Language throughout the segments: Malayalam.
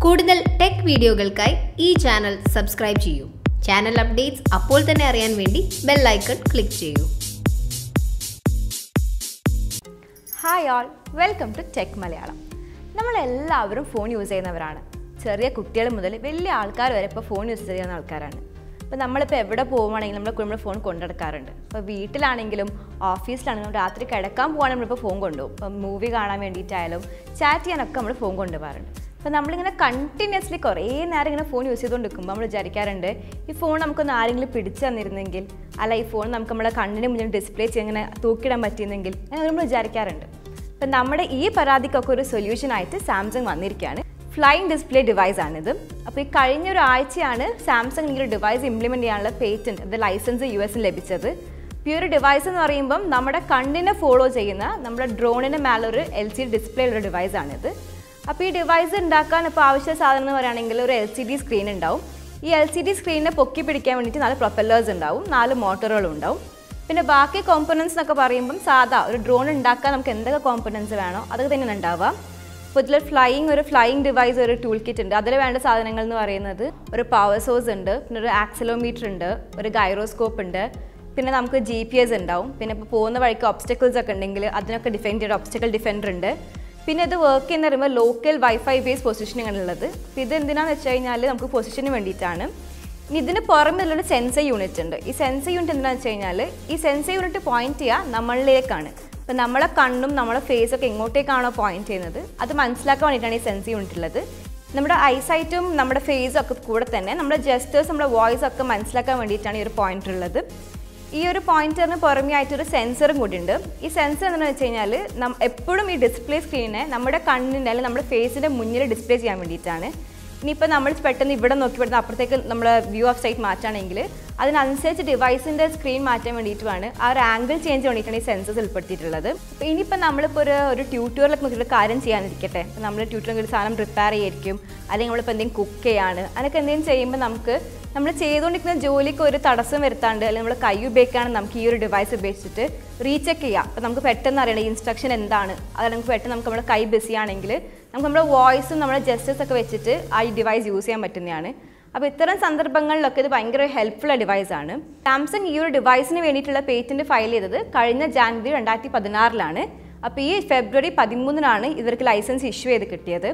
കൂടുതൽ ടെക് വീഡിയോകൾക്കായി ഈ ചാനൽ സബ്സ്ക്രൈബ് ചെയ്യൂ. ചാനൽ അപ്ഡേറ്റ്സ് അപ്പോൾ തന്നെ അറിയാൻ വേണ്ടി ബെൽ ഐക്കൺ ക്ലിക്ക് ചെയ്യൂ. Hi all, welcome to tech Malayalam. നമ്മളെല്ലാവരും ഫോൺ യൂസ് ചെയ്യുന്നവരാണ്. ചെറിയ കുട്ടികൾ മുതൽ വലിയ ആൾക്കാർ വരെ ഇപ്പോൾ ഫോൺ യൂസ് ചെയ്യുന്ന ആൾക്കാരാണ്. അപ്പോൾ നമ്മളിപ്പോൾ എവിടെ പോകുവാണെങ്കിലും നമ്മുടെ ഫോൺ കൊണ്ടെടുക്കാറുണ്ട്. ഇപ്പോൾ വീട്ടിലാണെങ്കിലും ഓഫീസിലാണെങ്കിലും രാത്രി കിടക്കാൻ പോകുകയാണെങ്കിൽ നമ്മളിപ്പോൾ ഫോൺ കൊണ്ടുപോകും. ഇപ്പം മൂവി കാണാൻ വേണ്ടിയിട്ടായാലും ചാറ്റ് ചെയ്യാനൊക്കെ നമ്മൾ ഫോൺ കൊണ്ടുപോകാറുണ്ട്. അപ്പോൾ നമ്മളിങ്ങനെ കണ്ടിന്യൂസ്ലി കുറേ നേരം ഇങ്ങനെ ഫോൺ യൂസ് ചെയ്തുകൊണ്ടിരിക്കുമ്പോൾ നമ്മൾ വിചാരിക്കാറുണ്ട്, ഈ ഫോൺ നമുക്കൊന്ന് ആരെങ്കിലും പിടിച്ചു തന്നിരുന്നെങ്കിൽ, അല്ല ഈ ഫോൺ നമുക്ക് നമ്മളെ കണ്ണിന് മുന്നിൽ ഡിസ്പ്ലേ ചെയ്ത് ഇങ്ങനെ തൂക്കിടാൻ പറ്റിയിരുന്നെങ്കിൽ അങ്ങനെ നമ്മൾ വിചാരിക്കാറുണ്ട്. അപ്പം നമ്മുടെ ഈ പരാതിക്കൊക്കെ ഒരു സൊല്യൂഷനായിട്ട് സാംസങ് വന്നിരിക്കുകയാണ്. ഫ്ലൈയിങ് ഡിസ്പ്ലേ ഡിവൈസ് ആണിത്. അപ്പോൾ ഈ കഴിഞ്ഞ ഒരാഴ്ചയാണ് സാംസങ് ഈ ഒരു ഡിവൈസ് ഇംപ്ലിമെൻറ്റ് ചെയ്യാനുള്ള പേറ്റൻറ്റ്, അത് ലൈസൻസ് US ലഭിച്ചത്. ഇപ്പോൾ ഈ ഒരു ഡിവൈസ് എന്ന് പറയുമ്പം നമ്മുടെ കണ്ണിനെ ഫോളോ ചെയ്യുന്ന നമ്മുടെ ഡ്രോണിന് മേലൊരു LCD ഡിസ്പ്ലേ ഉള്ള ഡിവൈസാണിത്. അപ്പോൾ ഈ ഡിവൈസ് ഉണ്ടാക്കാൻ ഇപ്പോൾ ആവശ്യ സാധനം എന്ന് പറയുകയാണെങ്കിൽ ഒരു LCD സ്ക്രീൻ ഉണ്ടാവും. ഈ LCD സ്ക്രീനിനെ പൊക്കി പിടിക്കാൻ വേണ്ടിയിട്ട് 4 പ്രൊപ്പല്ലേഴ്സ് ഉണ്ടാവും, 4 മോട്ടറുകളും ഉണ്ടാവും. പിന്നെ ബാക്കി കോമ്പണൻസ് എന്നൊക്കെ പറയുമ്പം സാധാ ഒരു ഡ്രോൺ ഉണ്ടാക്കാൻ നമുക്ക് എന്തൊക്കെ കോമ്പണൻസ് വേണോ അതൊക്കെ തന്നെയാണ് ഉണ്ടാവുക. ഇപ്പോൾ ഇതിൽ ഒരു ഫ്ലൈയിങ് ഡിവൈസ് ഒരു ടൂൾ കിറ്റ് ഉണ്ട്. അതിൽ വേണ്ട സാധനങ്ങൾ എന്ന് പറയുന്നത് ഒരു പവർ സോഴ്സ് ഉണ്ട്, പിന്നെ ഒരു ആക്സിലോമീറ്റർ ഉണ്ട്, ഒരു ഗൈറോസ്കോപ്പ് ഉണ്ട്, പിന്നെ നമുക്ക് GPS ഉണ്ടാവും. പിന്നെ ഇപ്പോൾ പോകുന്ന വഴിക്ക് ഒബ്സ്റ്റക്കിൾസ് ഒക്കെ ഉണ്ടെങ്കിൽ അതിനൊക്കെ ഡിഫൈൻ ചെയ്ത ഒബ്സ്റ്റക്കിൾ ഡിഫൻഡർ ഉണ്ട്. പിന്നെ ഇത് വർക്ക് ചെയ്യുന്ന പറയുമ്പോൾ ലോക്കൽ വൈഫൈ ബേസ് പൊസിഷനിങ് ആണുള്ളത്. അപ്പോൾ ഇത് എന്തിനാണെന്ന് വെച്ച് കഴിഞ്ഞാൽ നമുക്ക് പൊസിഷന് വേണ്ടിയിട്ടാണ്. ഇനി ഇതിന് പുറമെ ഉള്ളൊരു സെൻസർ യൂണിറ്റ് ഉണ്ട്. ഈ സെൻസർ യൂണിറ്റ് എന്താണെന്ന് വെച്ച് കഴിഞ്ഞാൽ ഈ സെൻസർ യൂണിറ്റ് പോയിന്റ് ചെയ്യുക നമ്മളിലേക്കാണ്. അപ്പോൾ നമ്മളെ കണ്ണും നമ്മളെ ഫേസൊക്കെ എങ്ങോട്ടേക്കാണോ പോയിന്റ് ചെയ്യുന്നത് അത് മനസ്സിലാക്കാൻ വേണ്ടിയിട്ടാണ് ഈ സെൻസർ യൂണിറ്റ് ഉള്ളത്. നമ്മുടെ ഐസൈറ്റും നമ്മുടെ ഫേസും ഒക്കെ കൂടെ തന്നെ നമ്മുടെ ജസ്റ്റേഴ്സ്, നമ്മുടെ വോയിസ് ഒക്കെ മനസ്സിലാക്കാൻ വേണ്ടിയിട്ടാണ് ഈ ഒരു പോയിന്റർ ഉള്ളത്. ഈ ഒരു പോയിന്ററിന് പുറമേ ആയിട്ടൊരു സെൻസറും കൂടി ഉണ്ട്. ഈ സെൻസർ എന്താണെന്ന് വെച്ച് കഴിഞ്ഞാൽ എപ്പോഴും ഈ ഡിസ്പ്ലേ സ്ക്രീനെ നമ്മുടെ കണ്ണിൻ്റെ അല്ലെങ്കിൽ നമ്മുടെ ഫേസിൻ്റെ മുന്നിൽ ഡിസ്പ്ലേ ചെയ്യാൻ വേണ്ടിയിട്ടാണ്. ഇനിയിപ്പോൾ നമ്മൾ പെട്ടെന്ന് ഇവിടെ നോക്കി പെട്ടെന്ന് അപ്പുറത്തേക്ക് നമ്മൾ വ്യൂ ഓഫ് സൈറ്റ് മാറ്റുകയാണെങ്കിൽ അതിനനുസരിച്ച് ഡിവൈസിൻ്റെ സ്ക്രീൻ മാറ്റാൻ വേണ്ടിയിട്ടുമാണ്, ആ ഒരു ആംഗിൾ ചേഞ്ച് വേണ്ടിയിട്ടാണ് ഈ സെൻസേഴ്സ് ഉൾപ്പെടുത്തിയിട്ടുള്ളത്. അപ്പോൾ ഇനിയിപ്പോൾ നമ്മളിപ്പോൾ ഒരു ട്യൂട്ടോറിയലൊക്കെ നോക്കിയിട്ട് കാര്യം ചെയ്യാനിരിക്കട്ടെ, ഇപ്പോൾ നമ്മൾ ട്യൂട്ടറിൽ ഒരു സാധനം പ്രിപ്പയർ ചെയ്യായിരിക്കും, അല്ലെങ്കിൽ നമ്മളിപ്പോൾ എന്തെങ്കിലും കുക്ക് ചെയ്യാണ്, അതൊക്കെ എന്തെങ്കിലും ചെയ്യുമ്പോൾ നമുക്ക് നമ്മൾ ചെയ്തുകൊണ്ടിരിക്കുന്ന ജോലിക്ക് ഒരു തടസ്സം വരുത്താണ്ട് അല്ലെങ്കിൽ നമ്മൾ കൈ ഉപയോഗിക്കുകയാണെങ്കിൽ നമുക്ക് ഈ ഒരു ഡിവൈസ് ഉപയോഗിച്ചിട്ട് റീചെക്ക് ചെയ്യാം. അപ്പോൾ നമുക്ക് പെട്ടെന്ന് അറിയണം ഈ ഇൻസ്ട്രക്ഷൻ എന്താണ്, അത് നമുക്ക് പെട്ടെന്ന് നമ്മുടെ കൈ ബിസി ആണെങ്കിൽ നമുക്ക് നമ്മുടെ വോയിസും നമ്മുടെ ജസ്റ്റേഴ്സ് ഒക്കെ വെച്ചിട്ട് ആ ഈ ഡിവൈസ് യൂസ് ചെയ്യാൻ പറ്റുന്നതാണ്. അപ്പോൾ ഇത്തരം സന്ദർഭങ്ങളിലൊക്കെ ഇത് ഭയങ്കര ഹെൽപ്ഫുൾ ഡിവൈസാണ്. സാംസങ് ഈ ഒരു ഡിവൈസിന് വേണ്ടിയിട്ടുള്ള പേറ്റൻറ്റ് ഫയൽ ചെയ്തത് കഴിഞ്ഞ ജാനുവരി 2016 അപ്പോൾ ഈ ഫെബ്രുവരി 13 ഇവർക്ക് ലൈസൻസ് ഇഷ്യൂ ചെയ്ത് കിട്ടിയത്.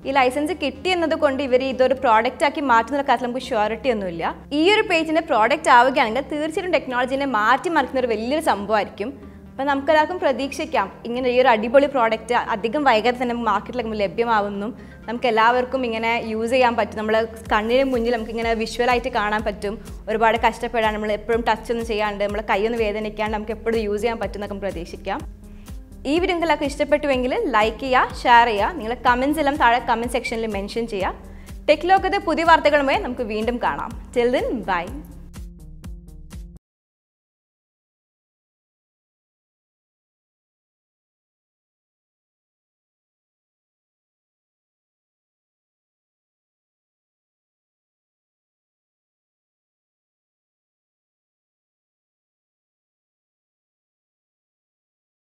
ഈ ലൈസൻസ് കിട്ടിയെന്നത് കൊണ്ട് ഇവർ ഇതൊരു പ്രോഡക്റ്റ് ആക്കി മാറ്റുന്ന കാര്യത്തിൽ നമുക്ക് ഷ്യൂരിറ്റി ഒന്നുമില്ല. ഈ ഒരു പേജിൻ്റെ പ്രോഡക്റ്റ് ആവുകയാണെങ്കിൽ തീർച്ചയായിട്ടും ടെക്നോളജീനെ മാറ്റിമറിക്കുന്ന ഒരു വലിയൊരു സംഭവമായിരിക്കും. അപ്പോൾ നമുക്കെല്ലാവർക്കും പ്രതീക്ഷിക്കാം ഇങ്ങനെ ഈ ഒരു അടിപൊളി പ്രോഡക്റ്റ് അധികം വൈകാതെ തന്നെ മാർക്കറ്റിലേക്ക് ലഭ്യമാവുമെന്നും നമുക്ക് എല്ലാവർക്കും ഇങ്ങനെ യൂസ് ചെയ്യാൻ പറ്റും. നമ്മൾ കണ്ണിന് മുന്നിൽ നമുക്കിങ്ങനെ വിഷ്വലായിട്ട് കാണാൻ പറ്റും. ഒരുപാട് കഷ്ടപ്പെടാൻ നമ്മൾ എപ്പോഴും ടച്ച് ഒന്നും ചെയ്യാണ്ട് നമ്മളെ കൈയൊന്നും വേദനിക്കാണ്ട് നമുക്ക് എപ്പോഴും യൂസ് ചെയ്യാൻ പറ്റും എന്നൊക്കെ പ്രതീക്ഷിക്കാം. ഈ വീഡിയോ നിങ്ങൾക്ക് ഇഷ്ടപ്പെട്ടുവെങ്കിൽ ലൈക്ക് ചെയ്യുക, ഷെയർ ചെയ്യുക, നിങ്ങളെ കമൻസ് എല്ലാം താഴെ കമൻറ്റ് സെക്ഷനിൽ മെൻഷൻ ചെയ്യുക. ടെക് ലോകത്തെ പുതിയ വാർത്തകളുമായി നമുക്ക് വീണ്ടും കാണാം. Till then bye.